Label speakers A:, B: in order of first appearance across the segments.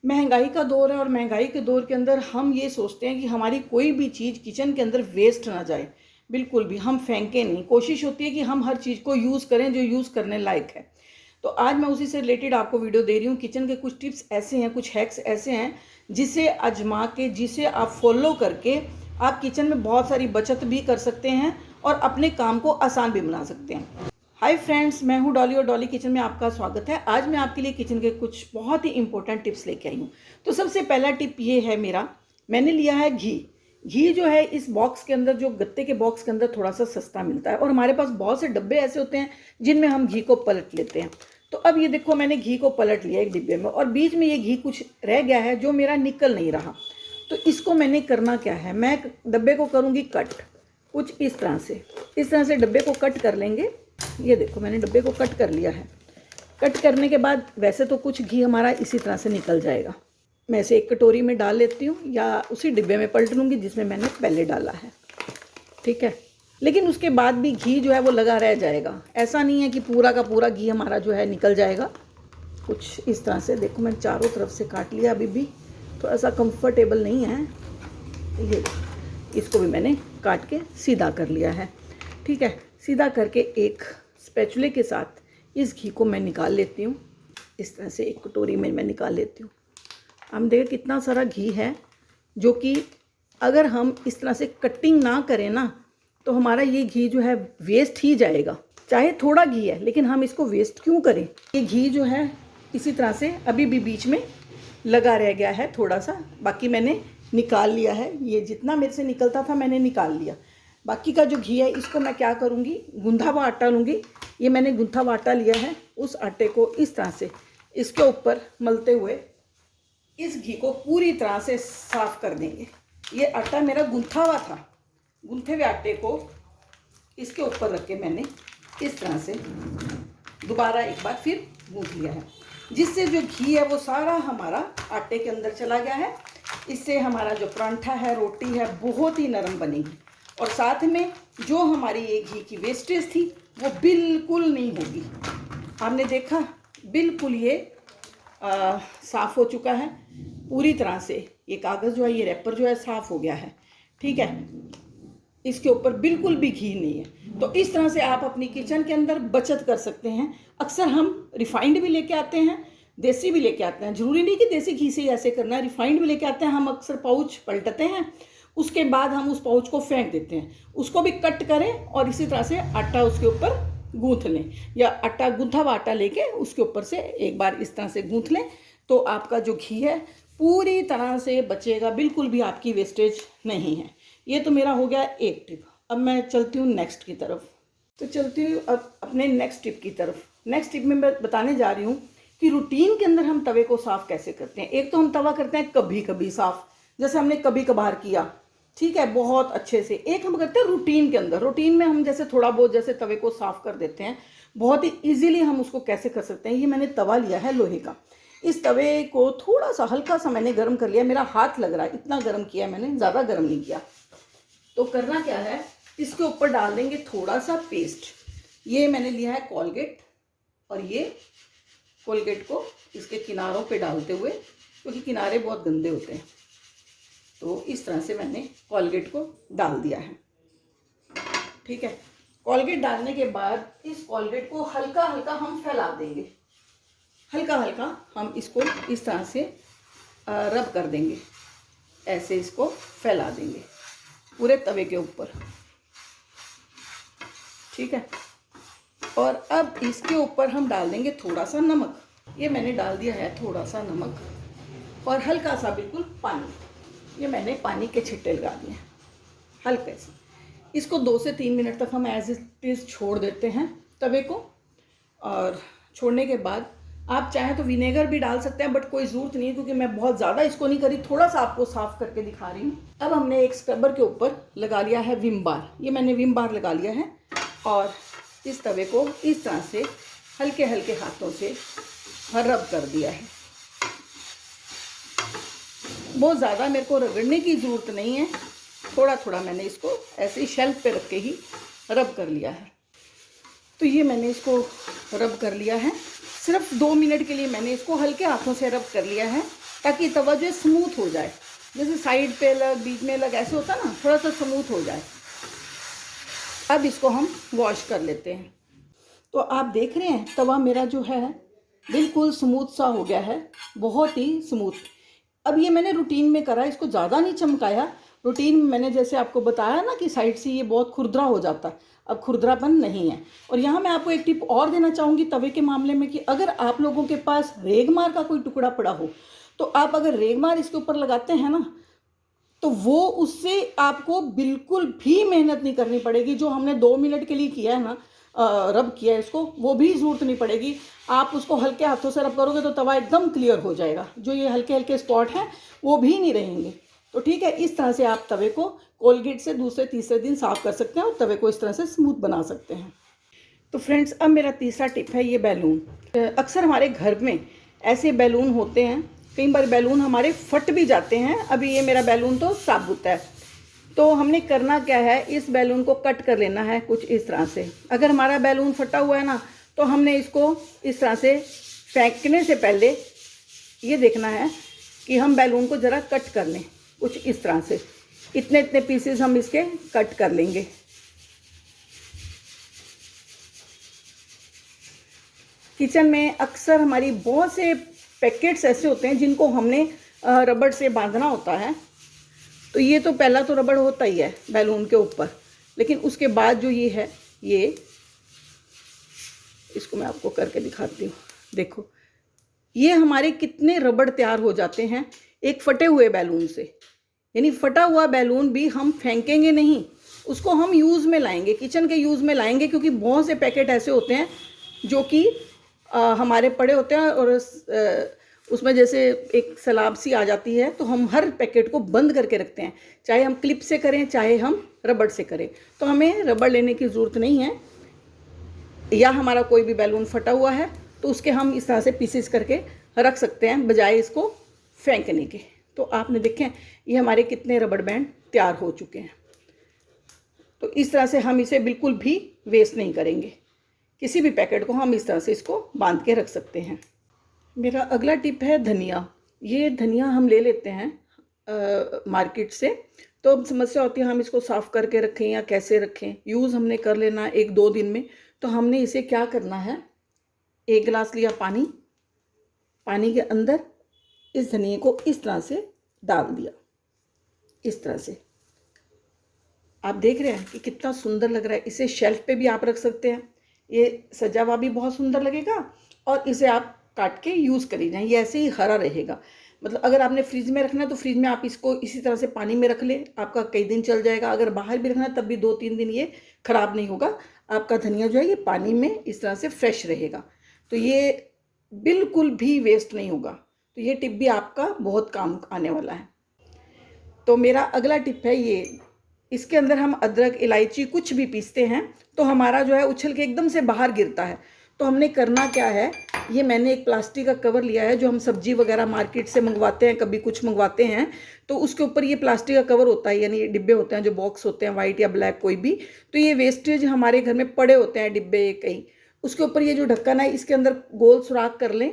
A: महंगाई का दौर है और महंगाई के दौर के अंदर हम ये सोचते हैं कि हमारी कोई भी चीज़ किचन के अंदर वेस्ट ना जाए। बिल्कुल भी हम फेंकें नहीं, कोशिश होती है कि हम हर चीज़ को यूज़ करें जो यूज़ करने लायक है। तो आज मैं उसी से रिलेटेड आपको वीडियो दे रही हूँ। किचन के कुछ टिप्स ऐसे हैं, कुछ हैक्स ऐसे हैं जिसे आजमा के, जिसे आप फॉलो करके आप किचन में बहुत सारी बचत भी कर सकते हैं और अपने काम को आसान भी बना सकते हैं। हाय फ्रेंड्स, मैं हूँ डॉली और डॉली किचन में आपका स्वागत है। आज मैं आपके लिए किचन के कुछ बहुत ही इंपॉर्टेंट टिप्स लेके आई हूँ। तो सबसे पहला टिप ये है मेरा, मैंने लिया है घी। घी जो है इस बॉक्स के अंदर, जो गत्ते के बॉक्स के अंदर थोड़ा सा सस्ता मिलता है और हमारे पास बहुत से डब्बे ऐसे होते हैं जिनमें हम घी को पलट लेते हैं। तो अब ये देखो, मैंने घी को पलट लिया एक डिब्बे में और बीच में ये घी कुछ रह गया है जो मेरा निकल नहीं रहा। तो इसको मैंने करना क्या है, मैं डब्बे को करूँगी कट कुछ इस तरह से डब्बे को कट कर लेंगे। ये देखो, मैंने डब्बे को कट कर लिया है। कट करने के बाद वैसे तो कुछ घी हमारा इसी तरह से निकल जाएगा। मैं इसे एक कटोरी में डाल लेती हूँ या उसी डिब्बे में पलट लूँगी जिसमें मैंने पहले डाला है। ठीक है, लेकिन उसके बाद भी घी जो है वो लगा रह जाएगा। ऐसा नहीं है कि पूरा का पूरा घी हमारा जो है निकल जाएगा। कुछ इस तरह से देखो, मैंने चारों तरफ से काट लिया। अभी भी थोड़ा सा कंफर्टेबल नहीं है। ये इसको भी मैंने काट के सीधा कर लिया है। ठीक है, सीधा करके एक स्पैचुले के साथ इस घी को मैं निकाल लेती हूँ। इस तरह से एक कटोरी में मैं निकाल लेती हूँ। हम देखें कितना सारा घी है, जो कि अगर हम इस तरह से कटिंग ना करें ना तो हमारा ये घी जो है वेस्ट ही जाएगा। चाहे थोड़ा घी है लेकिन हम इसको वेस्ट क्यों करें। ये घी जो है इसी तरह से अभी भी बीच में लगा रह गया है थोड़ा सा, बाकी मैंने निकाल लिया है। ये जितना मेरे से निकलता था मैंने निकाल लिया। बाकी का जो घी है इसको मैं क्या करूँगी, गूंधा हुआ आटा लूँगी। ये मैंने गूंथा हुआ आटा लिया है। उस आटे को इस तरह से इसके ऊपर मलते हुए इस घी को पूरी तरह से साफ कर देंगे। ये आटा मेरा गूंथा हुआ था। गूंथे हुए आटे को इसके ऊपर रख के मैंने इस तरह से दोबारा एक बार फिर गूंथ लिया है, जिससे जो घी है वो सारा हमारा आटे के अंदर चला गया है। इससे हमारा जो परांठा है, रोटी है, बहुत ही नरम बनेगी और साथ में जो हमारी ये घी की वेस्टेज थी वो बिल्कुल नहीं होगी। आपने देखा, बिल्कुल ये साफ़ हो चुका है पूरी तरह से। ये कागज़ जो है, ये रैपर जो है साफ़ हो गया है। ठीक है, इसके ऊपर बिल्कुल भी घी नहीं है। तो इस तरह से आप अपनी किचन के अंदर बचत कर सकते हैं। अक्सर हम रिफाइंड भी लेके आते हैं, देसी भी लेके आते हैं। ज़रूरी नहीं कि देसी घी से ही ऐसे करना है, रिफाइंड भी लेके आते हैं। हम अक्सर पाउच पलटते हैं, उसके बाद हम उस पाउच को फेंक देते हैं। उसको भी कट करें और इसी तरह से आटा उसके ऊपर गूँथ लें, या आटा गूँथा हुआ आटा लेके उसके ऊपर से एक बार इस तरह से गूँथ लें तो आपका जो घी है पूरी तरह से बचेगा, बिल्कुल भी आपकी वेस्टेज नहीं है। ये तो मेरा हो गया एक टिप। अब मैं चलती हूँ नेक्स्ट की तरफ। तो चलती हूँ अब अपने नेक्स्ट टिप की तरफ। नेक्स्ट टिप में मैं बताने जा रही हूँ कि रूटीन के अंदर हम तवे को साफ़ कैसे करते हैं। एक तो हम तवा करते हैं कभी कभी साफ़, जैसे हमने कभी कभार किया, ठीक है, बहुत अच्छे से। एक हम करते हैं रूटीन के अंदर। रूटीन में हम जैसे थोड़ा बहुत जैसे तवे को साफ़ कर देते हैं, बहुत ही ईजिली हम उसको कैसे कर सकते हैं। ये मैंने तवा लिया है लोहे का। इस तवे को थोड़ा सा हल्का सा मैंने गर्म कर लिया। मेरा हाथ लग रहा है, इतना गर्म किया मैंने, ज़्यादा गर्म नहीं किया। तो करना क्या है, इसके ऊपर डाल देंगे थोड़ा सा पेस्ट। ये मैंने लिया है कोलगेट, और ये कोलगेट को इसके किनारों पे डालते हुए, क्योंकि किनारे बहुत गंदे होते हैं, तो इस तरह से मैंने कोलगेट को डाल दिया है। ठीक है, कोलगेट डालने के बाद इस कोलगेट को हल्का हल्का हम फैला देंगे। हल्का हल्का हम इसको इस तरह से रब कर देंगे, ऐसे इसको फैला देंगे पूरे तवे के ऊपर। ठीक है, और अब इसके ऊपर हम डाल देंगे थोड़ा सा नमक। ये मैंने डाल दिया है थोड़ा सा नमक, और हल्का सा बिल्कुल पानी। ये मैंने पानी के छिट्टे लगा दिए हल्के से। इसको 2 से 3 मिनट तक हम एज इट इज़ छोड़ देते हैं तवे को। और छोड़ने के बाद आप चाहें तो विनेगर भी डाल सकते हैं, बट कोई ज़रूरत नहीं है, क्योंकि मैं बहुत ज़्यादा इसको नहीं करी, थोड़ा सा आपको साफ़ करके दिखा रही हूँ। अब हमने एक स्क्रबर के ऊपर लगा लिया है विम बार। ये मैंने विम बार लगा लिया है और इस तवे को इस तरह से हल्के हल्के हाथों से रब कर दिया है। बहुत ज़्यादा मेरे को रगड़ने की ज़रूरत नहीं है, थोड़ा थोड़ा मैंने इसको ऐसे ही शेल्फ पे रख के ही रब कर लिया है। तो ये मैंने इसको रब कर लिया है। सिर्फ 2 मिनट के लिए मैंने इसको हल्के हाथों से रब कर लिया है। ताकि तवा जो है स्मूथ हो जाए, जैसे साइड पे अलग बीच में अलग ऐसे होता है ना, थोड़ा सा स्मूथ हो जाए। अब इसको हम वॉश कर लेते हैं। तो आप देख रहे हैं तवा मेरा जो है बिल्कुल स्मूथ सा हो गया है, बहुत ही स्मूथ। अब ये मैंने रूटीन में करा, इसको ज़्यादा नहीं चमकाया। रूटीन में मैंने जैसे आपको बताया ना कि साइड से ये बहुत खुरदरा हो जाता है, अब खुरदरापन नहीं है। और यहाँ मैं आपको एक टिप और देना चाहूँगी तवे के मामले में, कि अगर आप लोगों के पास रेगमार का कोई टुकड़ा पड़ा हो, तो आप अगर रेगमार इसके ऊपर लगाते हैं ना, तो वो उससे आपको बिल्कुल भी मेहनत नहीं करनी पड़ेगी। जो हमने 2 मिनट के लिए किया है ना, रब किया है इसको, वो भी ज़रूरत नहीं पड़ेगी। आप उसको हल्के हाथों से रब करोगे तो तवा एकदम क्लियर हो जाएगा। जो ये हल्के हल्के स्पॉट हैं वो भी नहीं रहेंगे। तो ठीक है, इस तरह से आप तवे को कोलगेट से दूसरे तीसरे दिन साफ़ कर सकते हैं और तवे को इस तरह से स्मूथ बना सकते हैं। तो फ्रेंड्स, अब मेरा तीसरा टिप है ये बैलून। अक्सर हमारे घर में ऐसे बैलून होते हैं, कई बार बैलून हमारे फट भी जाते हैं। अभी ये मेरा बैलून तो साबुत है, तो हमने करना क्या है, इस बैलून को कट कर लेना है कुछ इस तरह से। अगर हमारा बैलून फटा हुआ है ना, तो हमने इसको इस तरह से फेंकने से पहले ये देखना है कि हम बैलून को ज़रा कट कर लें कुछ इस तरह से। इतने इतने पीसेस हम इसके कट कर लेंगे। किचन में अक्सर हमारी बहुत से पैकेट्स ऐसे होते हैं जिनको हमने रबड़ से बांधना होता है। तो ये तो पहला तो रबड़ होता ही है बैलून के ऊपर, लेकिन उसके बाद जो ये है, ये इसको मैं आपको करके दिखाती हूँ। देखो ये हमारे कितने रबड़ तैयार हो जाते हैं एक फटे हुए बैलून से। यानी फटा हुआ बैलून भी हम फेंकेंगे नहीं, उसको हम यूज़ में लाएंगे, किचन के यूज़ में लाएंगे। क्योंकि बहुत से पैकेट ऐसे होते हैं जो कि हमारे पड़े होते हैं और उसमें जैसे एक सलाब सी आ जाती है, तो हम हर पैकेट को बंद करके रखते हैं, चाहे हम क्लिप से करें चाहे हम रबड़ से करें। तो हमें रबड़ लेने की ज़रूरत नहीं है। या हमारा कोई भी बैलून फटा हुआ है तो उसके हम इस तरह से पीसेस करके रख सकते हैं बजाय इसको फेंकने के। तो आपने देखें ये हमारे कितने रबड़ बैंड तैयार हो चुके हैं। तो इस तरह से हम इसे बिल्कुल भी वेस्ट नहीं करेंगे। किसी भी पैकेट को हम इस तरह से इसको बांध के रख सकते हैं। मेरा अगला टिप है धनिया। ये धनिया हम ले लेते हैं मार्केट से, तो अब समस्या होती है हम इसको साफ़ करके रखें या कैसे रखें। यूज़ हमने कर लेना 1-2 दिन में। तो हमने इसे क्या करना है, 1 गिलास लिया पानी, पानी के अंदर इस धनिए को इस तरह से डाल दिया। इस तरह से आप देख रहे हैं कि कितना सुंदर लग रहा है। इसे शेल्फ पे भी आप रख सकते हैं, ये सजा हुआ भी बहुत सुंदर लगेगा। और इसे आप काट के यूज़ करी जाएँ, ये ऐसे ही हरा रहेगा। मतलब अगर आपने फ्रिज में रखना है तो फ्रिज में आप इसको इसी तरह से पानी में रख ले, आपका कई दिन चल जाएगा। अगर बाहर भी रखना है तब भी 2-3 दिन ये ख़राब नहीं होगा। आपका धनिया जो है ये पानी में इस तरह से फ्रेश रहेगा, तो ये बिल्कुल भी वेस्ट नहीं होगा। तो ये टिप भी आपका बहुत काम आने वाला है। तो मेरा अगला टिप है ये, इसके अंदर हम अदरक इलायची कुछ भी पीसते हैं तो हमारा जो है उछल के एकदम से बाहर गिरता है। तो हमने करना क्या है, ये मैंने एक प्लास्टिक का कवर लिया है जो हम सब्जी वगैरह मार्केट से मंगवाते हैं, कभी कुछ मंगवाते हैं तो उसके ऊपर ये प्लास्टिक का कवर होता है, यानी डिब्बे होते हैं जो बॉक्स होते हैं वाइट या ब्लैक कोई भी। तो ये वेस्टेज हमारे घर में पड़े होते हैं डिब्बे कई, उसके ऊपर ये जो ढक्कन है इसके अंदर गोल सुराख कर लें।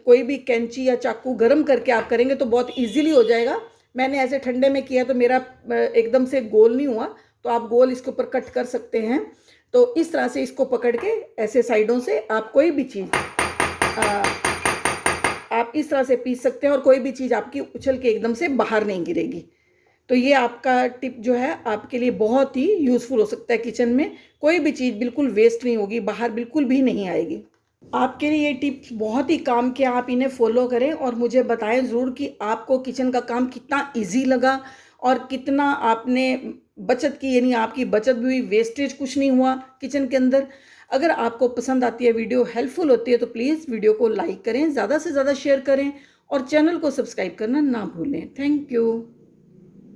A: कोई भी कैंची या चाकू गर्म करके आप करेंगे तो बहुत ईजीली हो जाएगा। मैंने ऐसे ठंडे में किया तो मेरा एकदम से गोल नहीं हुआ, तो आप गोल इसके ऊपर कट कर सकते हैं। तो इस तरह से इसको पकड़ के ऐसे साइडों से आप कोई भी चीज़ आप इस तरह से पीस सकते हैं और कोई भी चीज़ आपकी उछल के एकदम से बाहर नहीं गिरेगी। तो ये आपका टिप जो है आपके लिए बहुत ही यूज़फुल हो सकता है। किचन में कोई भी चीज़ बिल्कुल वेस्ट नहीं होगी, बाहर बिल्कुल भी नहीं आएगी। आपके लिए ये टिप्स बहुत ही काम के, आप इन्हें फॉलो करें और मुझे बताएं ज़रूर कि आपको किचन का काम कितना इजी लगा और कितना आपने बचत की, यानी आपकी बचत भी हुई, वेस्टेज कुछ नहीं हुआ किचन के अंदर। अगर आपको पसंद आती है वीडियो, हेल्पफुल होती है, तो प्लीज़ वीडियो को लाइक करें, ज़्यादा से ज़्यादा शेयर करें और चैनल को सब्सक्राइब करना ना भूलें। Thank you.